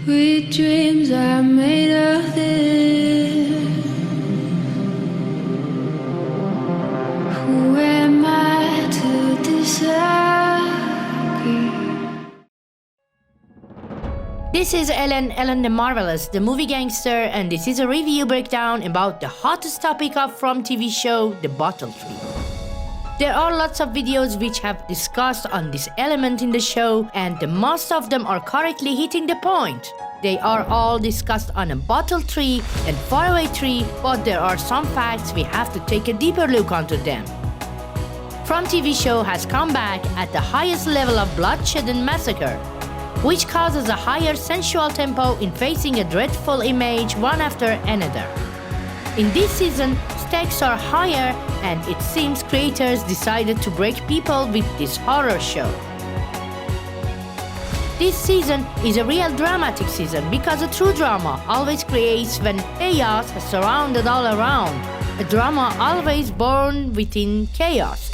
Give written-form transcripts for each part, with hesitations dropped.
Sweet dreams are made of this. Who am I to disagree? This is Ellen the Marvelous, the movie Gangster, and this is a review breakdown about the hottest topic of from TV show, The Bottle Tree. There are lots of videos which have discussed on this element in the show, and most of them are correctly hitting the point. They are all discussed on a bottle tree and faraway tree, but there are some facts we have to take a deeper look onto them. From TV show has come back at the highest level of bloodshed and massacre, which causes a higher sensual tempo in facing a dreadful image one after another. In this season, stakes are higher, and it seems creators decided to break people with this horror show. This season is a real dramatic season because a true drama always creates when chaos has surrounded all around. A drama always born within chaos.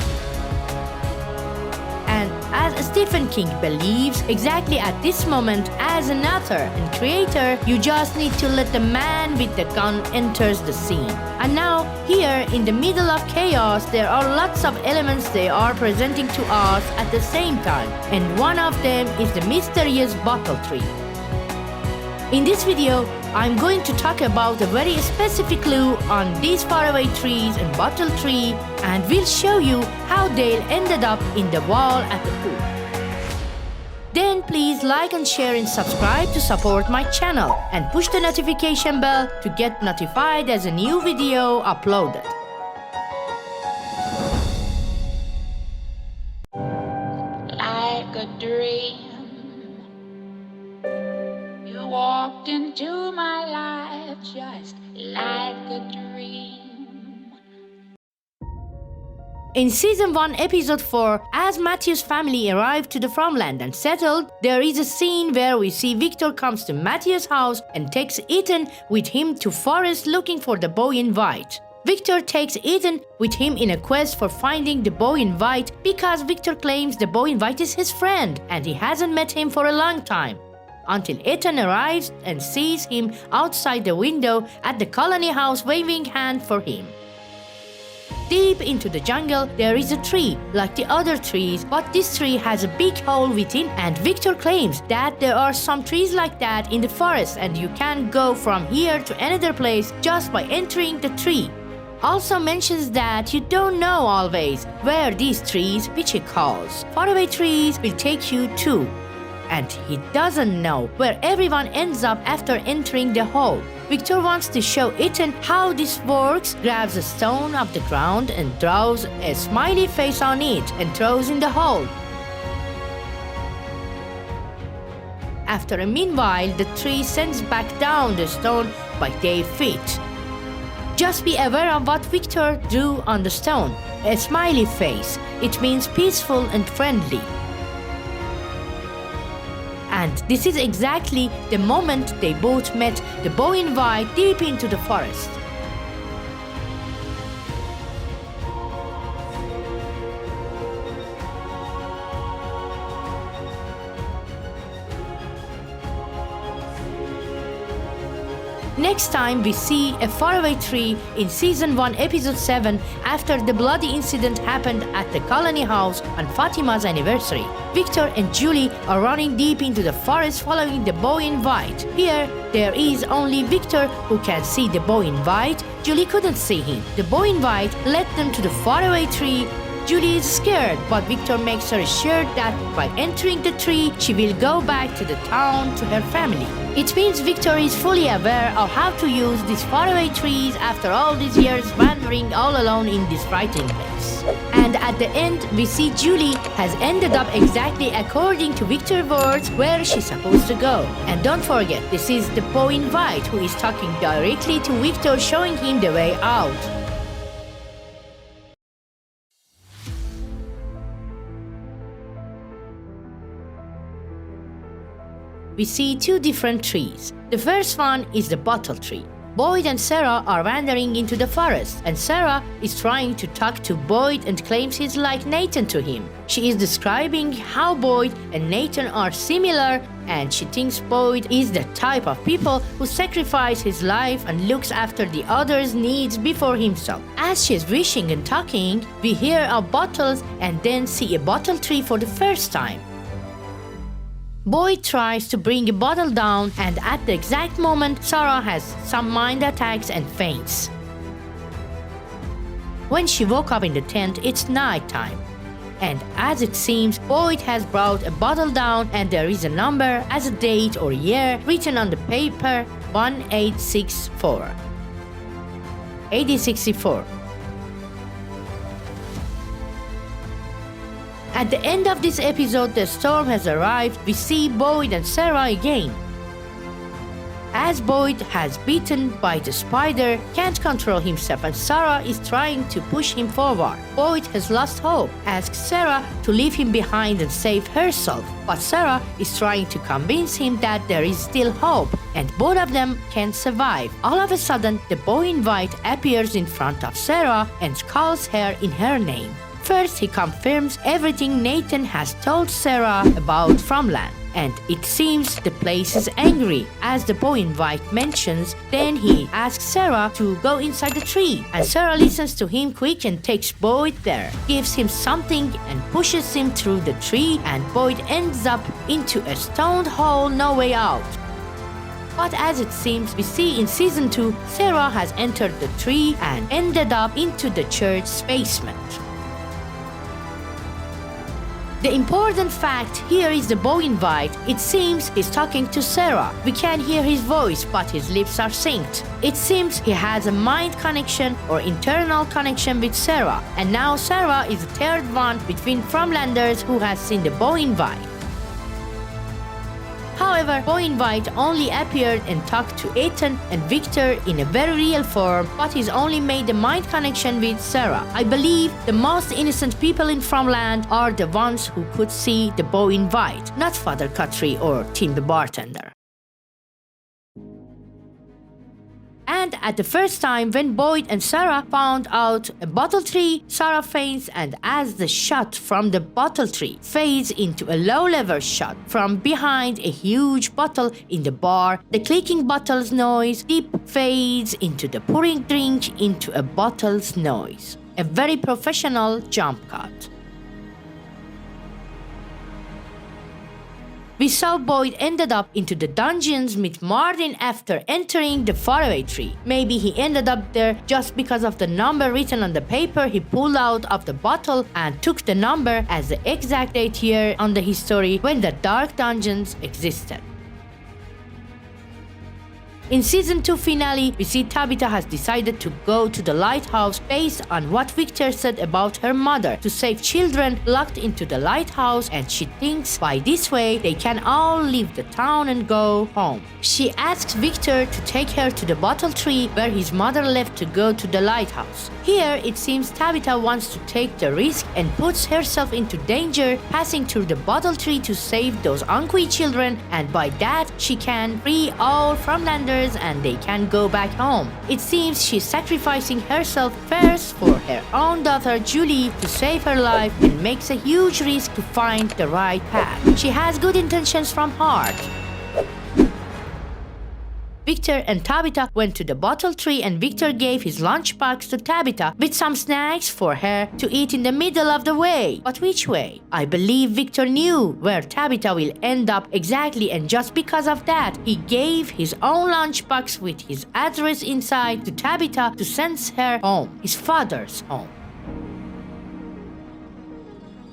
And as Stephen King believes, exactly at this moment, as an author and creator, you just need to let the man with the gun enters the scene. And now, here in the middle of chaos, there are lots of elements they are presenting to us at the same time. And one of them is the mysterious bottle tree. In this video, I'm going to talk about a very specific clue on these faraway trees and bottle tree, and we'll show you how they ended up in the wall at the pool. Then please like and share and subscribe to support my channel, and push the notification bell to get notified as a new video uploaded. Like a dream, you walked into my life just like a dream. In Season 1, Episode 4, as Matthew's family arrived to the farmland and settled, there is a scene where we see Victor comes to Matthew's house and takes Ethan with him to forest looking for the boy in white. Victor takes Ethan with him in a quest for finding the boy in white because Victor claims the boy in white is his friend and he hasn't met him for a long time. Until Ethan arrives and sees him outside the window at the colony house waving hand for him. Deep into the jungle, there is a tree, like the other trees, but this tree has a big hole within, and Victor claims that there are some trees like that in the forest and you can go from here to another place just by entering the tree. Also mentions that you don't know always where these trees, which he calls faraway trees, will take you to. And he doesn't know where everyone ends up after entering the hole. Victor wants to show Ethan how this works, grabs a stone off the ground and draws a smiley face on it and throws in the hole. After a meanwhile, the tree sends back down the stone by their feet. Just be aware of what Victor drew on the stone, a smiley face. It means peaceful and friendly. And this is exactly the moment they both met the boy in white deep into the forest. Next time we see a faraway tree in Season 1, Episode 7 after the bloody incident happened at the colony house on Fatima's anniversary. Victor and Julie are running deep into the forest following the boy in white. Here, there is only Victor who can see the boy in white. Julie couldn't see him. The boy in white led them to the faraway tree. Julie is scared, but Victor makes her sure that by entering the tree, she will go back to the town to her family. It means Victor is fully aware of how to use these faraway trees after all these years wandering all alone in this frightening place. And at the end, we see Julie has ended up exactly according to Victor's words where she's supposed to go. And don't forget, this is the boy in white who is talking directly to Victor, showing him the way out. We see two different trees. The first one is the bottle tree. Boyd and Sarah are wandering into the forest, and Sarah is trying to talk to Boyd and claims he's like Nathan to him. She is describing how Boyd and Nathan are similar, and she thinks Boyd is the type of people who sacrifice his life and looks after the others' needs before himself. As she's wishing and talking, we hear our bottles and then see a bottle tree for the first time. Boyd tries to bring a bottle down, and at the exact moment, Sarah has some mind attacks and faints. When she woke up in the tent, it's night time. And as it seems, Boyd has brought a bottle down and there is a number as a date or year written on the paper, 1864. 1864. At the end of this episode, the storm has arrived. We see Boyd and Sarah again. As Boyd has bitten by the spider, can't control himself, and Sarah is trying to push him forward. Boyd has lost hope, asks Sarah to leave him behind and save herself. But Sarah is trying to convince him that there is still hope, and both of them can survive. All of a sudden, the boy in white appears in front of Sarah and calls her in her name. First, he confirms everything Nathan has told Sarah about Farmland, and it seems the place is angry, as the boy in white mentions. Then he asks Sarah to go inside the tree, and Sarah listens to him quick and takes Boyd there, gives him something and pushes him through the tree, and Boyd ends up into a stone hole, no way out. But as it seems, we see in season 2, Sarah has entered the tree and ended up into the church's basement. The important fact here is the boy in white. It seems he's talking to Sarah. We can't hear his voice, but his lips are synced. It seems he has a mind connection or internal connection with Sarah. And now Sarah is the third one between Farmlanders who has seen the boy in white. However, Boy in White only appeared and talked to Ethan and Victor in a very real form, but he's only made a mind connection with Sarah. I believe the most innocent people in Farmland are the ones who could see the Boy in White, not Father Guthrie or Tim the bartender. And at the first time when Boyd and Sarah found out a bottle tree, Sarah faints, and as the shot from the bottle tree fades into a low-level shot from behind a huge bottle in the bar, the clicking bottle's noise deep fades into the pouring drink into a bottle's noise. A very professional jump cut. We saw Boyd ended up into the dungeons with Martin after entering the faraway tree. Maybe he ended up there just because of the number written on the paper he pulled out of the bottle and took the number as the exact date here on the history when the dark dungeons existed. In season 2 finale, we see Tabitha has decided to go to the lighthouse based on what Victor said about her mother to save children locked into the lighthouse, and she thinks by this way they can all leave the town and go home. She asks Victor to take her to the bottle tree where his mother left to go to the lighthouse. Here it seems Tabitha wants to take the risk and puts herself into danger passing through the bottle tree to save those Anqui children, and by that she can free all Farmlanders and they can go back home. It seems she's sacrificing herself first for her own daughter Julie to save her life and makes a huge risk to find the right path. She has good intentions from heart. Victor and Tabitha went to the bottle tree, and Victor gave his lunchbox to Tabitha with some snacks for her to eat in the middle of the way. But which way? I believe Victor knew where Tabitha will end up exactly, and just because of that, he gave his own lunchbox with his address inside to Tabitha to send her home, his father's home.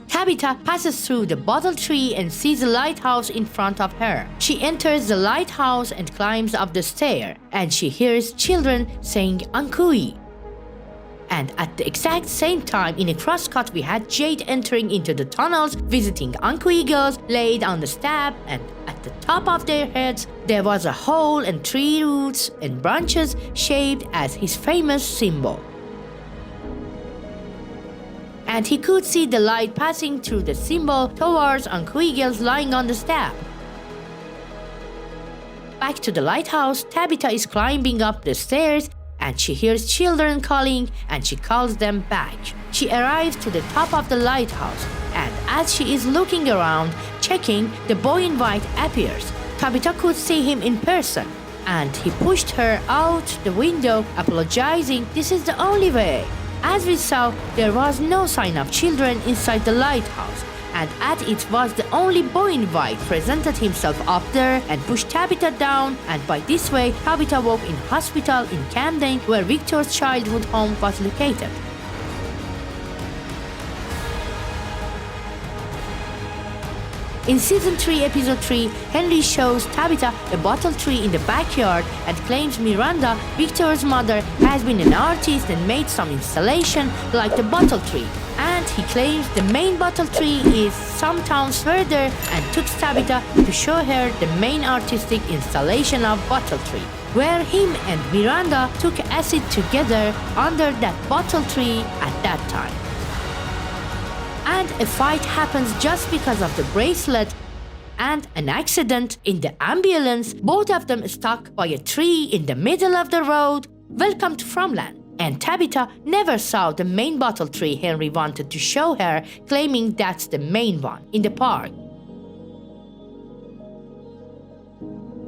Tabitha passes through the bottle tree and sees a lighthouse in front of her. She enters the lighthouse and climbs up the stair, and she hears children saying Ankui. And at the exact same time, in a crosscut, we had Jade entering into the tunnels, visiting Ankui girls laid on the step, and at the top of their heads, there was a hole and tree roots and branches shaped as his famous symbol. And he could see the light passing through the symbol towards Ankui girls lying on the step. Back to the lighthouse, Tabitha is climbing up the stairs and she hears children calling, and she calls them back. She arrives to the top of the lighthouse, and as she is looking around, checking, the boy in white appears. Tabitha could see him in person, and he pushed her out the window, apologizing, "This is the only way." As we saw, there was no sign of children inside the lighthouse, and as it was the only boy in white presented himself up there and pushed Tabitha down, and by this way, Tabitha woke in hospital in Camden, where Victor's childhood home was located. In Season 3, Episode 3, Henry shows Tabitha a bottle tree in the backyard and claims Miranda, Victor's mother, has been an artist and made some installation like the bottle tree. And he claims the main bottle tree is some towns further and took Tabitha to show her the main artistic installation of bottle tree, where him and Miranda took acid together under that bottle tree at that time. And a fight happens just because of the bracelet and an accident in the ambulance, both of them stuck by a tree in the middle of the road. Welcome to Farmland. And Tabitha never saw the main bottle tree Henry wanted to show her, claiming that's the main one in the park.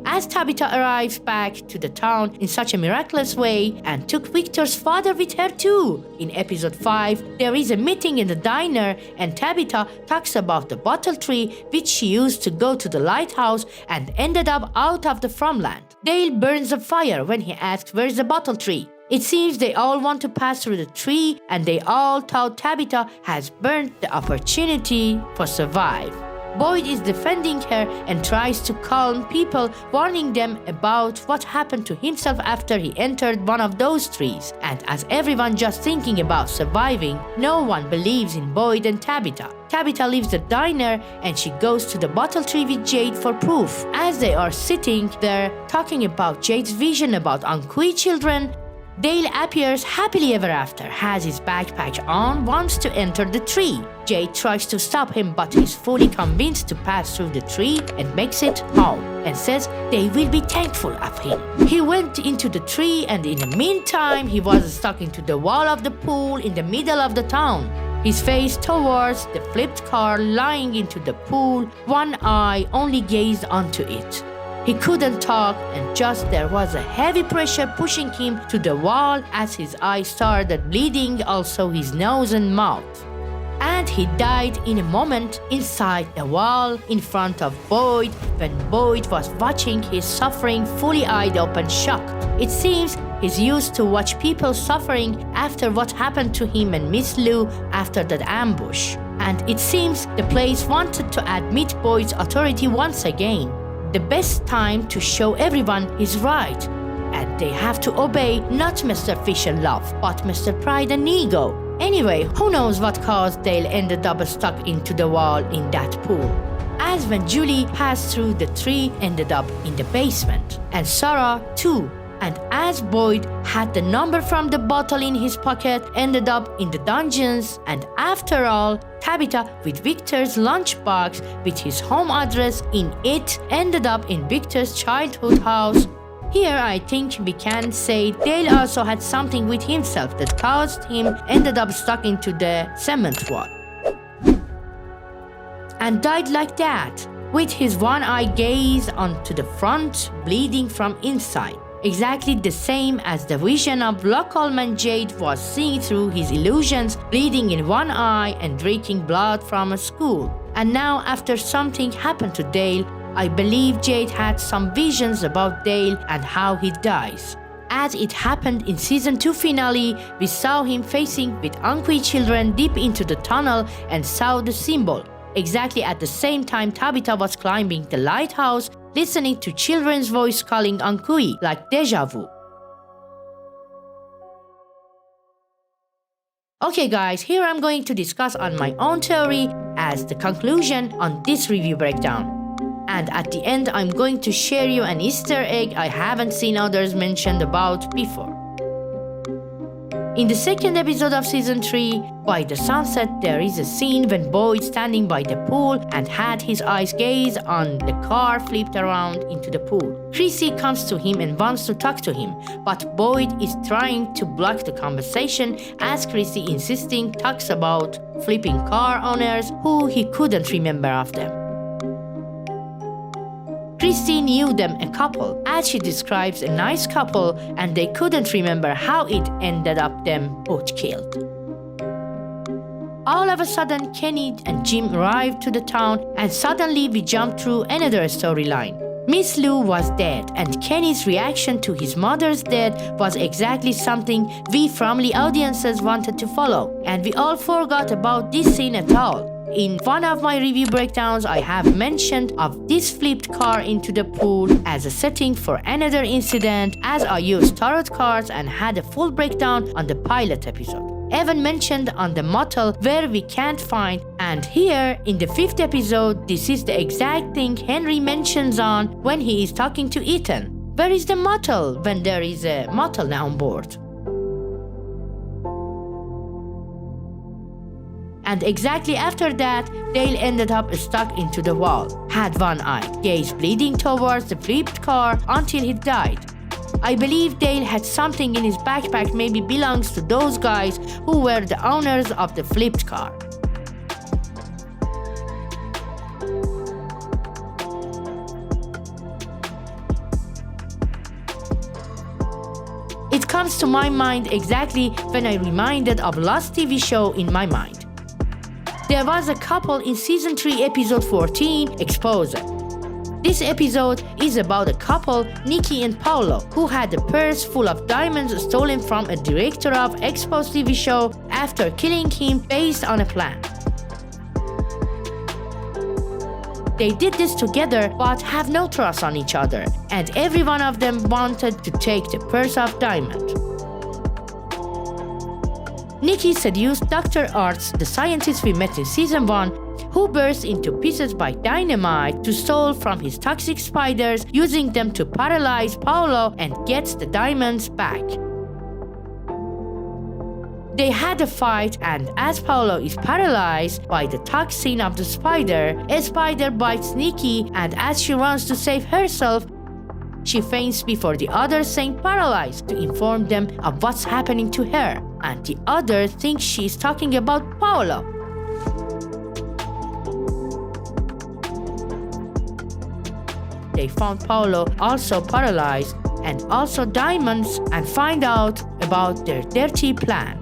As Tabitha arrives back to the town in such a miraculous way and took Victor's father with her too. In episode 5, there is a meeting in the diner and Tabitha talks about the bottle tree which she used to go to the lighthouse and ended up out of the farmland. Dale burns a fire when he asks where's the bottle tree. It seems they all want to pass through the tree and they all thought Tabitha has burned the opportunity for survive. Boyd is defending her and tries to calm people, warning them about what happened to himself after he entered one of those trees. And as everyone just thinking about surviving, no one believes in Boyd and Tabitha. Tabitha leaves the diner and she goes to the bottle tree with Jade for proof. As they are sitting there talking about Jade's vision about Ankui children, Dale appears happily ever after, has his backpack on, wants to enter the tree. Jade tries to stop him but is fully convinced to pass through the tree and makes it home and says they will be thankful of him. He went into the tree and in the meantime he was stuck into the wall of the pool in the middle of the town. His face towards the flipped car lying into the pool, one eye only gazed onto it. He couldn't talk and just there was a heavy pressure pushing him to the wall as his eyes started bleeding, also his nose and mouth. And he died in a moment inside the wall in front of Boyd when Boyd was watching his suffering fully eyed open shocked. It seems he's used to watch people suffering after what happened to him and Miss Lou after that ambush. And it seems the place wanted to admit Boyd's authority once again. The best time to show everyone is right, and they have to obey not Mr. Fish and Love, but Mr. Pride and Ego. Anyway, who knows what caused Dale ended up stuck into the wall in that pool. As when Julie passed through the tree ended up in the basement, and Sarah too. And as Boyd had the number from the bottle in his pocket, ended up in the dungeons, and after all, Tabitha with Victor's lunchbox with his home address in it ended up in Victor's childhood house. Here I think we can say Dale also had something with himself that caused him ended up stuck into the cement wall. And died like that, with his one eye gaze onto the front, bleeding from inside. Exactly the same as the vision of Lockholman Jade was seeing through his illusions, bleeding in one eye and drinking blood from a school. And now after something happened to Dale, I believe Jade had some visions about Dale and how he dies. As it happened in Season 2 finale, we saw him facing with Ankui children deep into the tunnel and saw the symbol. Exactly at the same time Tabitha was climbing the lighthouse, listening to children's voice calling Ankui like deja vu. Okay guys, here I'm going to discuss on my own theory as the conclusion on this review breakdown. And at the end I'm going to share you an Easter egg I haven't seen others mentioned about before. In the second episode of Season 3, by the sunset, there is a scene when Boyd standing by the pool and had his eyes gaze on the car flipped around into the pool. Chrissy comes to him and wants to talk to him, but Boyd is trying to block the conversation as Chrissy insisting talks about flipping car owners who he couldn't remember of them. Christy knew them a couple, as she describes a nice couple, and they couldn't remember how it ended up them both killed. All of a sudden, Kenny and Jim arrived to the town, and suddenly we jumped through another storyline. Miss Lou was dead, and Kenny's reaction to his mother's death was exactly something we family audiences wanted to follow, and we all forgot about this scene at all. In one of my review breakdowns, I have mentioned of this flipped car into the pool as a setting for another incident, as I used tarot cards and had a full breakdown on the pilot episode. Even mentioned on the motel where we can't find, and here in the 5th episode, this is the exact thing Henry mentions on when he is talking to Ethan. Where is the motel when there is a motel on board? And exactly after that, Dale ended up stuck into the wall, had one eye, gaze bleeding towards the flipped car until he died. I believe Dale had something in his backpack, maybe belongs to those guys who were the owners of the flipped car. It comes to my mind exactly when I reminded of last TV show in my mind. There was a couple in season 3 episode 14, Exposure. This episode is about a couple, Nikki and Paolo, who had a purse full of diamonds stolen from a director of Expo's TV show after killing him based on a plan. They did this together but have no trust on each other, and every one of them wanted to take the purse of diamonds. Nikki seduced Dr. Arts, the scientist we met in season 1, who burst into pieces by dynamite to steal from his toxic spiders, using them to paralyze Paolo and gets the diamonds back. They had a fight, and as Paolo is paralyzed by the toxin of the spider, a spider bites Nikki, and as she runs to save herself, she faints before the others saying paralyzed to inform them of what's happening to her, and the other thinks she is talking about Paolo. They found Paolo also paralyzed and also diamonds, and find out about their dirty plan.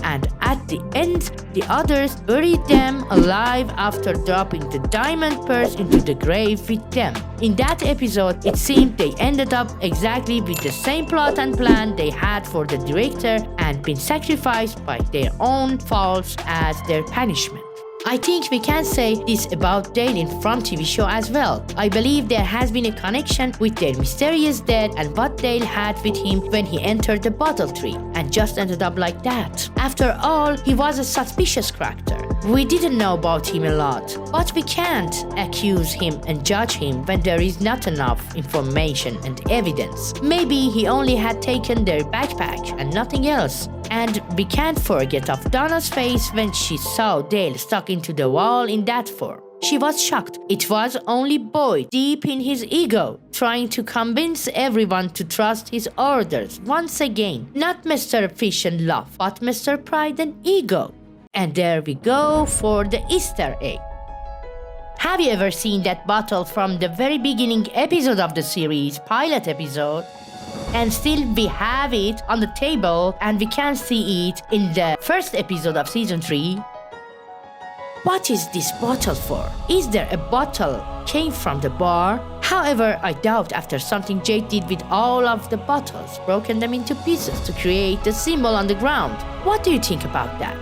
And at the end, the others buried them alive after dropping the diamond purse into the grave with them. In that episode, it seemed they ended up exactly with the same plot and plan they had for the director and been sacrificed by their own faults as their punishment. I think we can say this about Dale in From TV show as well. I believe there has been a connection with their mysterious death and what Dale had with him when he entered the bottle tree, and just ended up like that. After all, he was a suspicious character. We didn't know about him a lot, but we can't accuse him and judge him when there is not enough information and evidence. Maybe he only had taken their backpack and nothing else. And we can't forget of Donna's face when she saw Dale stuck into the wall in that form. She was shocked. It was only Boyd, deep in his ego, trying to convince everyone to trust his orders once again. Not Mr. Fish and Love, but Mr. Pride and Ego. And there we go for the Easter egg. Have you ever seen that bottle from the very beginning episode of the series, pilot episode? And still we have it on the table and we can see it in the first episode of season 3. What is this bottle for? Is there a bottle came from the bar? However, I doubt after something Jade did with all of the bottles, broken them into pieces to create the symbol on the ground. What do you think about that?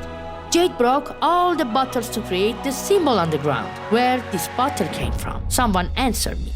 Jade broke all the bottles to create the symbol on the ground. Where this bottle came from? Someone answer me.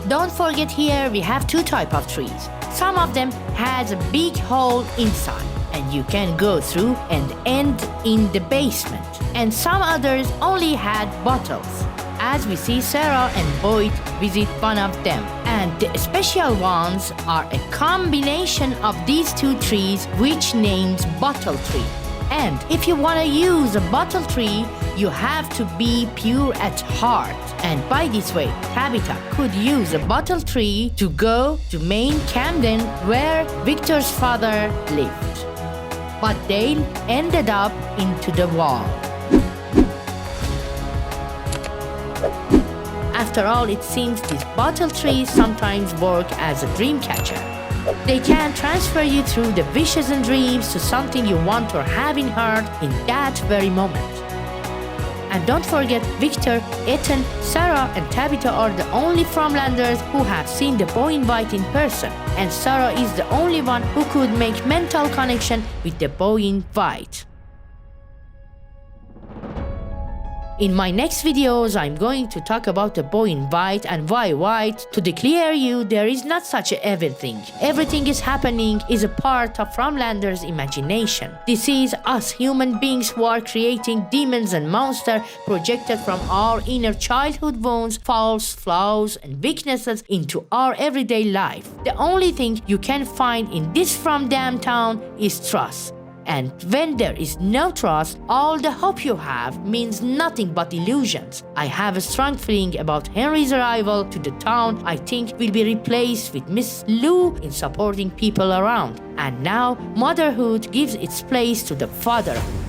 Don't forget, here we have two types of trees. Some of them has a big hole inside and you can go through and end in the basement. And some others only had bottles. As we see Sarah and Boyd visit one of them. And the special ones are a combination of these two trees which names bottle tree. And if you want to use a bottle tree, you have to be pure at heart. And by this way, Tabitha could use a bottle tree to go to main Camden where Victor's father lived. But Dale ended up into the wall. After all, it seems these bottle trees sometimes work as a dream catcher. They can transfer you through the wishes and dreams to something you want or have in heart in that very moment. And don't forget, Victor, Ethan, Sarah and Tabitha are the only Fromlanders who have seen the boy in white in person. And Sarah is the only one who could make mental connection with the boy in white. In my next videos, I'm going to talk about the boy in white and why white. To declare you, there is not such a everything. Everything is happening is a part of Fromlanders' imagination. This is us human beings who are creating demons and monsters projected from our inner childhood wounds, faults, flaws, and weaknesses into our everyday life. The only thing you can find in this From Damn Town is trust. And when there is no trust, all the hope you have means nothing but illusions. I have a strong feeling about Henry's arrival to the town. I think will be replaced with Miss Lou in supporting people around. And now motherhood gives its place to the fatherhood.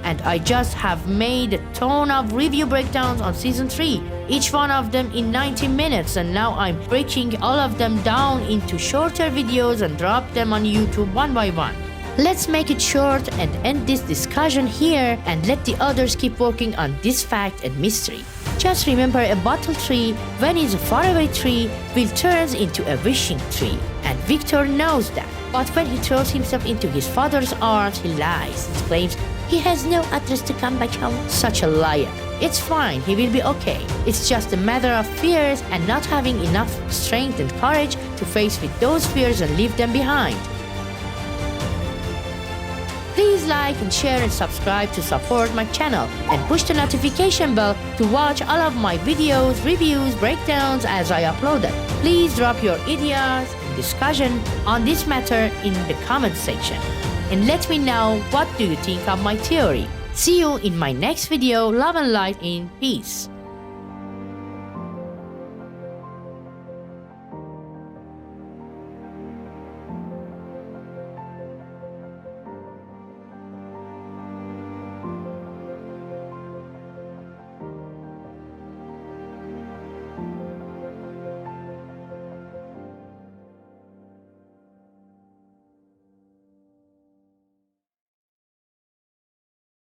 And I just have made a ton of review breakdowns on season 3, each one of them in 90 minutes, and now I'm breaking all of them down into shorter videos and drop them on YouTube one by one. Let's make it short and end this discussion here and let the others keep working on this fact and mystery. Just remember, a bottle tree, when it's a faraway tree, will turn into a wishing tree. And Victor knows that. But when he throws himself into his father's arms, he lies. He claims he has no address to come back home. Such a liar. It's fine, he will be okay. It's just a matter of fears and not having enough strength and courage to face with those fears and leave them behind. Please like and share and subscribe to support my channel and push the notification bell to watch all of my videos, reviews, breakdowns as I upload them. Please drop your ideas and discussion on this matter in the comment section. And let me know what do you think of my theory. See you in my next video. Love and light in peace.